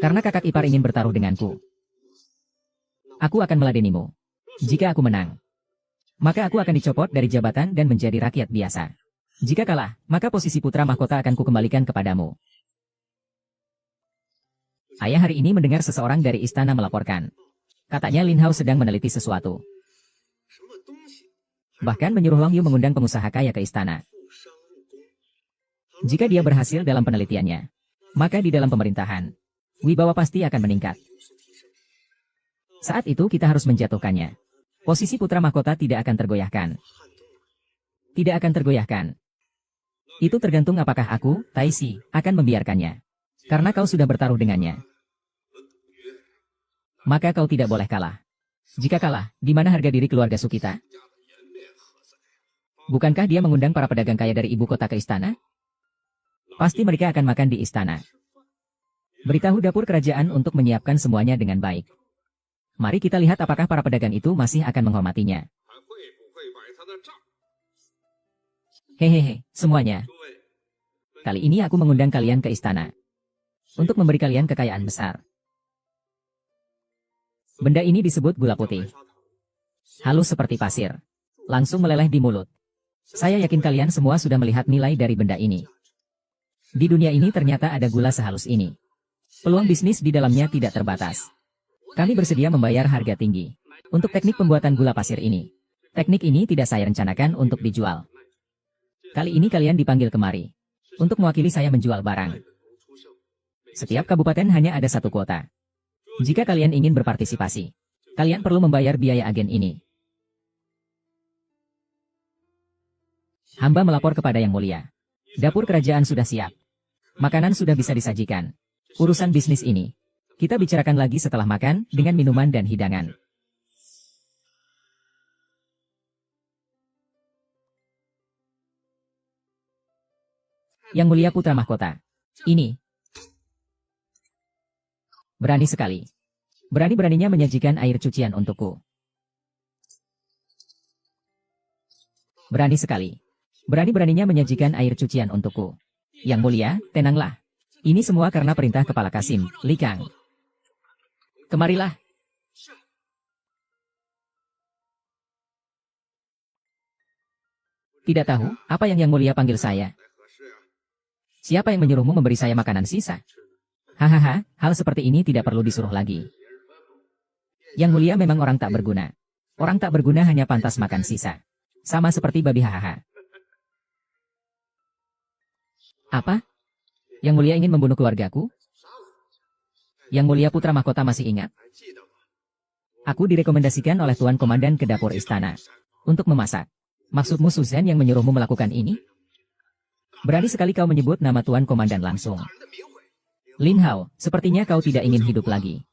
Karena kakak ipar ingin bertaruh denganku. Aku akan meladenimu. Jika aku menang, maka aku akan dicopot dari jabatan dan menjadi rakyat biasa. Jika kalah, maka posisi putra mahkota akan kukembalikan kepadamu. Ayah hari ini mendengar seseorang dari istana melaporkan. Katanya Lin Hao sedang meneliti sesuatu. Bahkan menyuruh Wang Yu mengundang pengusaha kaya ke istana. Jika dia berhasil dalam penelitiannya, maka di dalam pemerintahan, wibawa pasti akan meningkat. Saat itu kita harus menjatuhkannya. Posisi putra mahkota tidak akan tergoyahkan. Tidak akan tergoyahkan. Itu tergantung apakah aku, Taisi, akan membiarkannya. Karena kau sudah bertaruh dengannya. Maka kau tidak boleh kalah. Jika kalah, di mana harga diri keluarga Sukita? Bukankah dia mengundang para pedagang kaya dari ibu kota ke istana? Pasti mereka akan makan di istana. Beritahu dapur kerajaan untuk menyiapkan semuanya dengan baik. Mari kita lihat apakah para pedagang itu masih akan menghormatinya. Hehehe, semuanya. Kali ini aku mengundang kalian ke istana. Untuk memberi kalian kekayaan besar. Benda ini disebut gula putih. Halus seperti pasir. Langsung meleleh di mulut. Saya yakin kalian semua sudah melihat nilai dari benda ini. Di dunia ini ternyata ada gula sehalus ini. Peluang bisnis di dalamnya tidak terbatas. Kami bersedia membayar harga tinggi untuk teknik pembuatan gula pasir ini. Teknik ini tidak saya rencanakan untuk dijual. Kali ini kalian dipanggil kemari untuk mewakili saya menjual barang. Setiap kabupaten hanya ada satu kuota. Jika kalian ingin berpartisipasi, kalian perlu membayar biaya agen ini. Hamba melapor kepada Yang Mulia. Dapur kerajaan sudah siap. Makanan sudah bisa disajikan. Urusan bisnis ini, kita bicarakan lagi setelah makan dengan minuman dan hidangan. Yang Mulia Putra Mahkota. Ini. Berani sekali. Berani-beraninya menyajikan air cucian untukku. Berani sekali. Berani-beraninya menyajikan air cucian untukku. Yang Mulia, tenanglah. Ini semua karena perintah Kepala Kasim, Li Kang. Kemarilah. Tidak tahu, apa yang Mulia panggil saya? Siapa yang menyuruhmu memberi saya makanan sisa? Hahaha, hal seperti ini tidak perlu disuruh lagi. Yang Mulia memang orang tak berguna. Orang tak berguna hanya pantas makan sisa. Sama seperti babi hahaha. Apa? Yang Mulia ingin membunuh keluargaku? Yang Mulia Putra Mahkota masih ingat? Aku direkomendasikan oleh Tuan Komandan ke dapur istana untuk memasak. Maksudmu Suzan yang menyuruhmu melakukan ini? Berani sekali kau menyebut nama Tuan Komandan langsung. Lin Hao, sepertinya kau tidak ingin hidup lagi.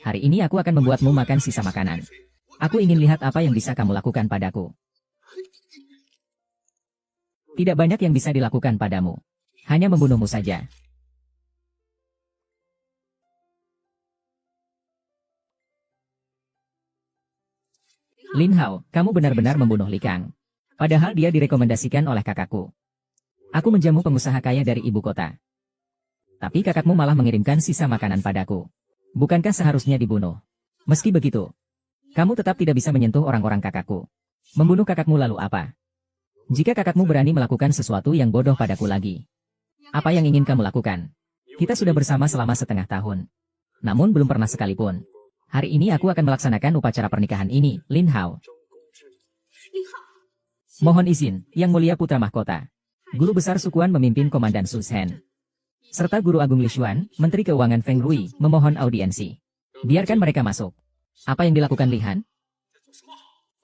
Hari ini aku akan membuatmu makan sisa makanan. Aku ingin lihat apa yang bisa kamu lakukan padaku. Tidak banyak yang bisa dilakukan padamu. Hanya membunuhmu saja. Lin Hao, kamu benar-benar membunuh Li Kang. Padahal dia direkomendasikan oleh kakakku. Aku menjamu pengusaha kaya dari ibu kota. Tapi kakakmu malah mengirimkan sisa makanan padaku. Bukankah seharusnya dibunuh? Meski begitu, kamu tetap tidak bisa menyentuh orang-orang kakakku. Membunuh kakakmu lalu apa? Jika kakakmu berani melakukan sesuatu yang bodoh padaku lagi, apa yang ingin kamu lakukan? Kita sudah bersama selama setengah tahun. Namun belum pernah sekalipun. Hari ini aku akan melaksanakan upacara pernikahan ini, Lin Hao. Mohon izin, Yang Mulia Putra Mahkota. Guru Besar Sukuan memimpin Komandan Suzhen. Serta Guru Agung Li Xuan, Menteri Keuangan Feng Rui, memohon audiensi. Biarkan mereka masuk. Apa yang dilakukan Li Han?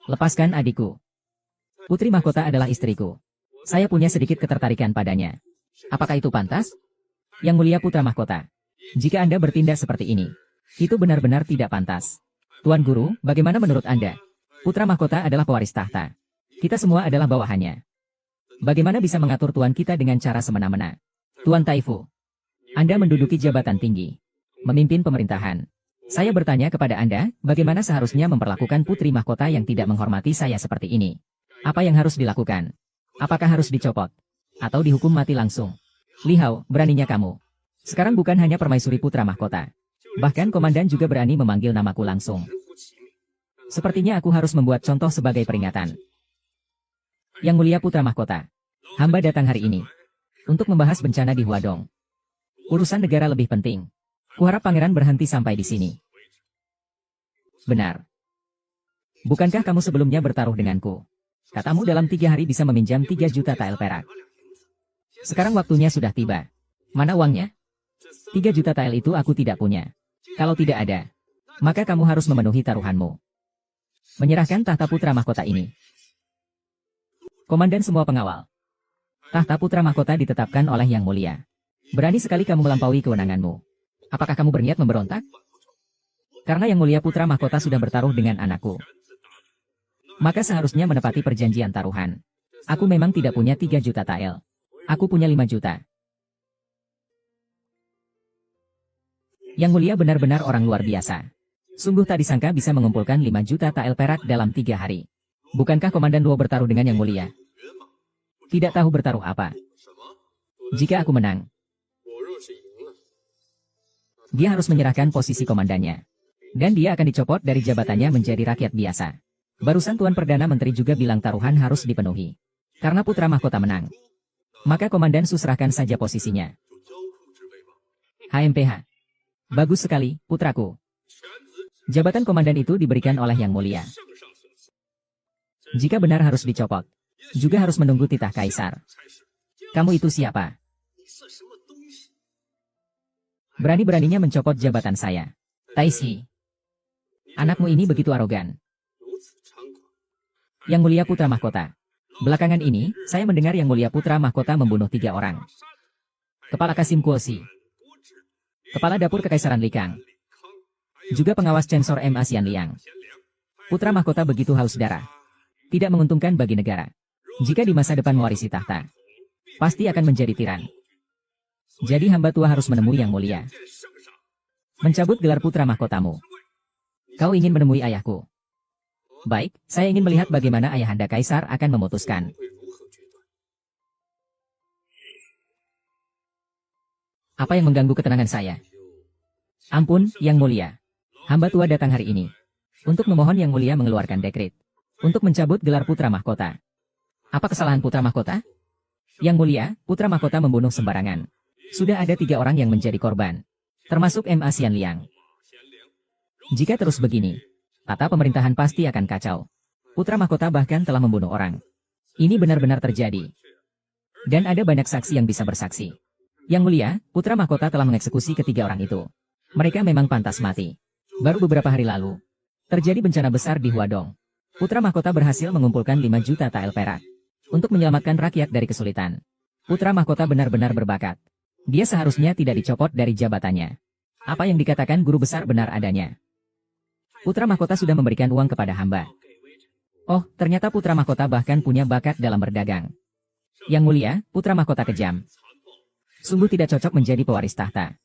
Lepaskan adikku. Putri Mahkota adalah istriku. Saya punya sedikit ketertarikan padanya. Apakah itu pantas? Yang Mulia Putra Mahkota. Jika Anda bertindak seperti ini, itu benar-benar tidak pantas. Tuan Guru, bagaimana menurut Anda? Putra Mahkota adalah pewaris tahta. Kita semua adalah bawahannya. Bagaimana bisa mengatur Tuan kita dengan cara semena-mena? Tuan Taifu, Anda menduduki jabatan tinggi, memimpin pemerintahan. Saya bertanya kepada Anda, bagaimana seharusnya memperlakukan Putri Mahkota yang tidak menghormati saya seperti ini? Apa yang harus dilakukan? Apakah harus dicopot? Atau dihukum mati langsung? Li Hao, beraninya kamu. Sekarang bukan hanya permaisuri putra mahkota. Bahkan komandan juga berani memanggil namaku langsung. Sepertinya aku harus membuat contoh sebagai peringatan. Yang Mulia Putra Mahkota, hamba datang hari ini untuk membahas bencana di Huadong. Urusan negara lebih penting. Kuharap pangeran berhenti sampai di sini. Benar. Bukankah kamu sebelumnya bertaruh denganku? Katamu dalam 3 hari bisa meminjam 3 juta tael perak. Sekarang waktunya sudah tiba. Mana uangnya? 3 juta tael itu aku tidak punya. Kalau tidak ada, maka kamu harus memenuhi taruhanmu. Menyerahkan tahta putra mahkota ini. Komandan semua pengawal. Tahta putra mahkota ditetapkan oleh Yang Mulia. Berani sekali kamu melampaui kewenanganmu. Apakah kamu berniat memberontak? Karena Yang Mulia Putra Mahkota sudah bertaruh dengan anakku. Maka seharusnya menepati perjanjian taruhan. Aku memang tidak punya 3 juta tael. Aku punya 5 juta. Yang Mulia benar-benar orang luar biasa. Sungguh tak disangka bisa mengumpulkan 5 juta tael perak dalam 3 hari. Bukankah Komandan Luo bertaruh dengan Yang Mulia? Tidak tahu bertaruh apa. Jika aku menang, dia harus menyerahkan posisi komandannya. Dan dia akan dicopot dari jabatannya menjadi rakyat biasa. Barusan Tuan Perdana Menteri juga bilang taruhan harus dipenuhi. Karena putra mahkota menang. Maka Komandan Su serahkan saja posisinya. HMPH. Bagus sekali, putraku. Jabatan komandan itu diberikan oleh Yang Mulia. Jika benar harus dicopot, juga harus menunggu titah kaisar. Kamu itu siapa? Berani-beraninya mencopot jabatan saya. Taisi. Anakmu ini begitu arogan. Yang Mulia Putra Mahkota. Belakangan ini, saya mendengar Yang Mulia Putra Mahkota membunuh 3 orang. Kepala Kasim Kuosi. Kepala Dapur Kekaisaran Likang. Juga pengawas Censor M. Asian Liang. Putra Mahkota begitu haus darah. Tidak menguntungkan bagi negara. Jika di masa depan mewarisi tahta, pasti akan menjadi tiran. Jadi hamba tua harus menemui Yang Mulia. Mencabut gelar putra mahkotamu. Kau ingin menemui ayahku. Baik, saya ingin melihat bagaimana ayahanda kaisar akan memutuskan. Apa yang mengganggu ketenangan saya? Ampun, Yang Mulia. Hamba tua datang hari ini untuk memohon Yang Mulia mengeluarkan dekret untuk mencabut gelar putra mahkota. Apa kesalahan putra mahkota? Yang Mulia, putra mahkota membunuh sembarangan. Sudah ada 3 orang yang menjadi korban, termasuk M. Asian Liang. Jika terus begini, tata pemerintahan pasti akan kacau. Putra mahkota bahkan telah membunuh orang. Ini benar-benar terjadi. Dan ada banyak saksi yang bisa bersaksi. Yang Mulia, putra mahkota telah mengeksekusi ke-3 orang itu. Mereka memang pantas mati. Baru beberapa hari lalu, terjadi bencana besar di Huadong. Putra mahkota berhasil mengumpulkan 5 juta tael perak untuk menyelamatkan rakyat dari kesulitan. Putra mahkota benar-benar berbakat. Dia seharusnya tidak dicopot dari jabatannya. Apa yang dikatakan guru besar benar adanya. Putra mahkota sudah memberikan uang kepada hamba. Oh, ternyata putra mahkota bahkan punya bakat dalam berdagang. Yang Mulia, putra mahkota kejam. Sungguh tidak cocok menjadi pewaris tahta.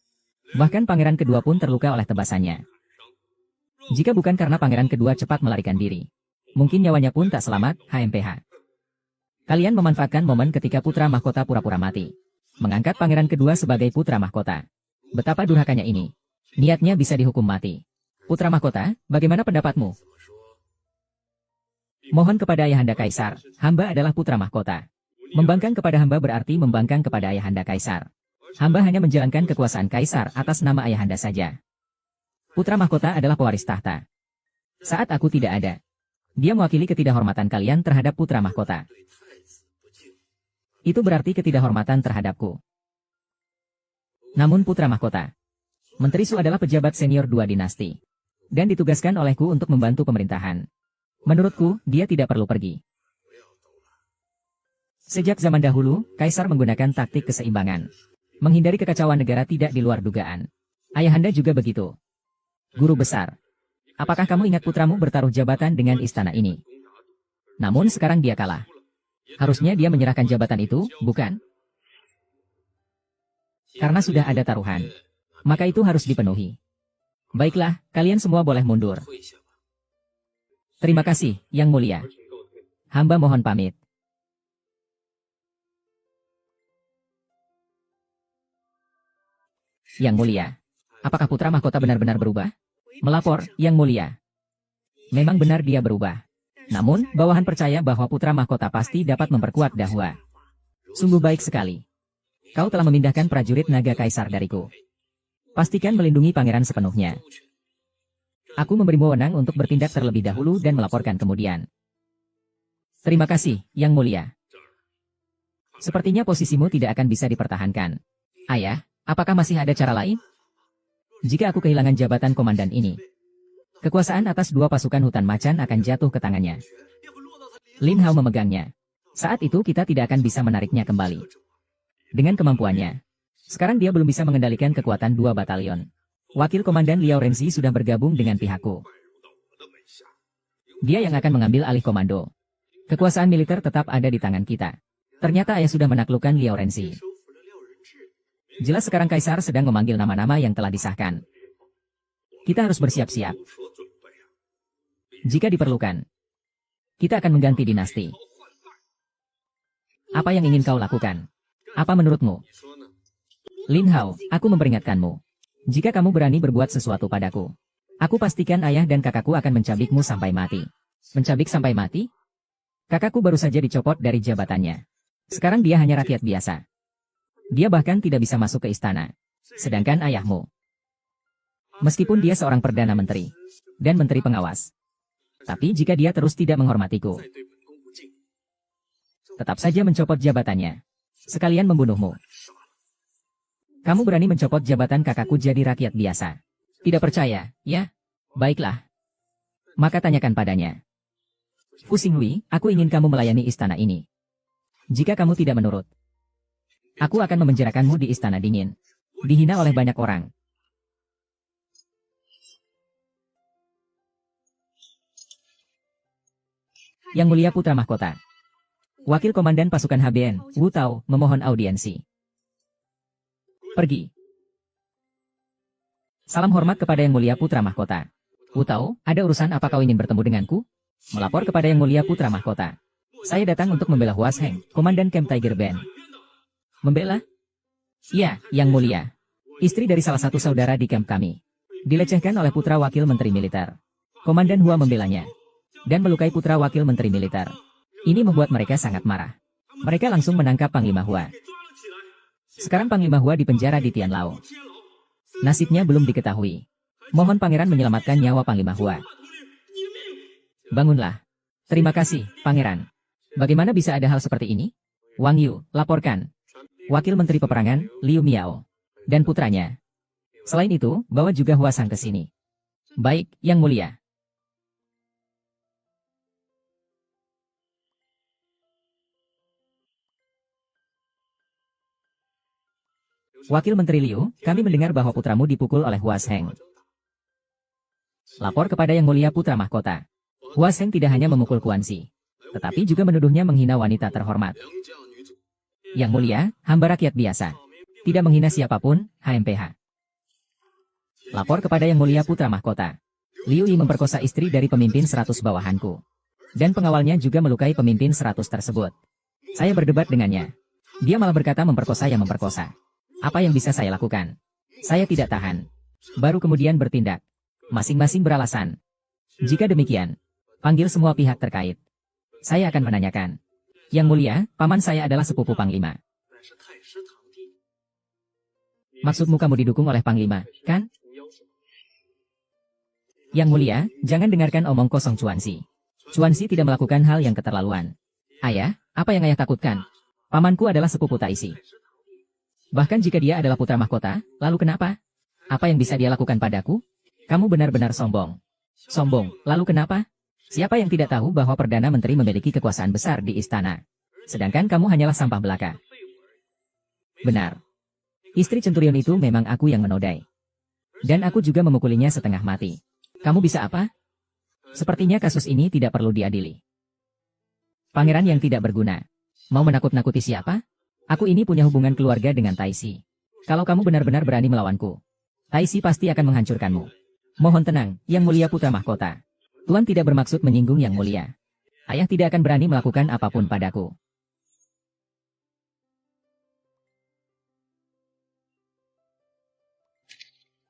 Bahkan pangeran kedua pun terluka oleh tebasannya. Jika bukan karena pangeran kedua cepat melarikan diri, mungkin nyawanya pun tak selamat, HMPH. Kalian memanfaatkan momen ketika putra mahkota pura-pura mati. Mengangkat pangeran kedua sebagai putra mahkota. Betapa durhakanya ini. Niatnya bisa dihukum mati. Putra mahkota, bagaimana pendapatmu? Mohon kepada ayahanda kaisar, hamba adalah putra mahkota. Membangkang kepada hamba berarti membangkang kepada ayahanda kaisar. Hamba hanya menjalankan kekuasaan kaisar atas nama ayahanda saja. Putra mahkota adalah pewaris tahta. Saat aku tidak ada, dia mewakili ketidakhormatan kalian terhadap putra mahkota. Itu berarti ketidakhormatan terhadapku. Namun putra mahkota, Menteri Su adalah pejabat senior 2 dinasti. Dan ditugaskan olehku untuk membantu pemerintahan. Menurutku, dia tidak perlu pergi. Sejak zaman dahulu, Kaisar menggunakan taktik keseimbangan. Menghindari kekacauan negara tidak di luar dugaan. Ayahanda juga begitu. Guru besar, apakah kamu ingat putramu bertaruh jabatan dengan istana ini? Namun sekarang dia kalah. Harusnya dia menyerahkan jabatan itu, bukan? Karena sudah ada taruhan. Maka itu harus dipenuhi. Baiklah, kalian semua boleh mundur. Terima kasih, Yang Mulia. Hamba mohon pamit. Yang Mulia. Apakah putra mahkota benar-benar berubah? Melapor, Yang Mulia. Memang benar dia berubah. Namun, bawahan percaya bahwa putra mahkota pasti dapat memperkuat Dahua. Sungguh baik sekali. Kau telah memindahkan prajurit naga kaisar dariku. Pastikan melindungi pangeran sepenuhnya. Aku memberimu wewenang untuk bertindak terlebih dahulu dan melaporkan kemudian. Terima kasih, Yang Mulia. Sepertinya posisimu tidak akan bisa dipertahankan. Ayah, apakah masih ada cara lain? Jika aku kehilangan jabatan komandan ini, kekuasaan atas dua pasukan hutan macan akan jatuh ke tangannya. Lin Hao memegangnya. Saat itu kita tidak akan bisa menariknya kembali. Dengan kemampuannya, sekarang dia belum bisa mengendalikan kekuatan dua batalion. Wakil Komandan Liao Renzi sudah bergabung dengan pihakku. Dia yang akan mengambil alih komando. Kekuasaan militer tetap ada di tangan kita. Ternyata ayah sudah menaklukkan Liao Renzi. Jelas sekarang Kaisar sedang memanggil nama-nama yang telah disahkan. Kita harus bersiap-siap. Jika diperlukan, kita akan mengganti dinasti. Apa yang ingin kau lakukan? Apa menurutmu? Lin Hao, aku memperingatkanmu. Jika kamu berani berbuat sesuatu padaku, aku pastikan ayah dan kakakku akan mencabikmu sampai mati. Mencabik sampai mati? Kakakku baru saja dicopot dari jabatannya. Sekarang dia hanya rakyat biasa. Dia bahkan tidak bisa masuk ke istana. Sedangkan ayahmu, meskipun dia seorang perdana menteri dan menteri pengawas, tapi jika dia terus tidak menghormatiku, tetap saja mencopot jabatannya, sekalian membunuhmu. Kamu berani mencopot jabatan kakakku jadi rakyat biasa? Tidak percaya, ya? Baiklah. Maka tanyakan padanya. Fu Xinghui, aku ingin kamu melayani istana ini. Jika kamu tidak menurut, aku akan memenjarakanmu di istana dingin. Dihina oleh banyak orang. Yang Mulia Putra Mahkota. Wakil Komandan Pasukan HBN, Wu Tao, memohon audiensi. Pergi. Salam hormat kepada Yang Mulia Putra Mahkota. Wu Tao, ada urusan apa kau ingin bertemu denganku? Melapor kepada Yang Mulia Putra Mahkota. Saya datang untuk membela Huas Heng, Komandan Camp Tiger Band. Membela? Ya, Yang Mulia. Istri dari salah satu saudara di camp kami dilecehkan oleh putra wakil menteri militer. Komandan Hua membelanya dan melukai putra wakil menteri militer. Ini membuat mereka sangat marah. Mereka langsung menangkap Panglima Hua. Sekarang Panglima Hua dipenjara di Tianlao. Nasibnya belum diketahui. Mohon pangeran menyelamatkan nyawa Panglima Hua. Bangunlah. Terima kasih, pangeran. Bagaimana bisa ada hal seperti ini? Wang Yu, laporkan. Wakil Menteri Peperangan, Liu Miao. Dan putranya. Selain itu, bawa juga Hua Sang ke sini. Baik, Yang Mulia. Wakil Menteri Liu, kami mendengar bahwa putramu dipukul oleh Hua Heng. Lapor kepada Yang Mulia Putra Mahkota. Hua Heng tidak hanya memukul Kuan Si, tetapi juga menuduhnya menghina wanita terhormat. Yang Mulia, hamba rakyat biasa. Tidak menghina siapapun, HMPH. Lapor kepada Yang Mulia Putra Mahkota. Liu Yi memperkosa istri dari pemimpin 100 bawahanku. Dan pengawalnya juga melukai pemimpin 100 tersebut. Saya berdebat dengannya. Dia malah berkata memperkosa yang memperkosa. Apa yang bisa saya lakukan? Saya tidak tahan. Baru kemudian bertindak. Masing-masing beralasan. Jika demikian, panggil semua pihak terkait. Saya akan menanyakan. Yang Mulia, paman saya adalah sepupu Panglima. Maksudmu kamu didukung oleh Panglima, kan? Yang Mulia, jangan dengarkan omong kosong Cuan Si. Cuan Si tidak melakukan hal yang keterlaluan. Ayah, apa yang ayah takutkan? Pamanku adalah sepupu Taisi. Bahkan jika dia adalah putra mahkota, lalu kenapa? Apa yang bisa dia lakukan padaku? Kamu benar-benar sombong. Sombong, lalu kenapa? Siapa yang tidak tahu bahwa Perdana Menteri memiliki kekuasaan besar di istana? Sedangkan kamu hanyalah sampah belaka. Benar. Istri centurion itu memang aku yang menodai. Dan aku juga memukulinya setengah mati. Kamu bisa apa? Sepertinya kasus ini tidak perlu diadili. Pangeran yang tidak berguna. Mau menakut-nakuti siapa? Aku ini punya hubungan keluarga dengan Taisi. Kalau kamu benar-benar berani melawanku, Taisi pasti akan menghancurkanmu. Mohon tenang, Yang Mulia Putra Mahkota. Tuan tidak bermaksud menyinggung Yang Mulia. Ayah tidak akan berani melakukan apapun padaku.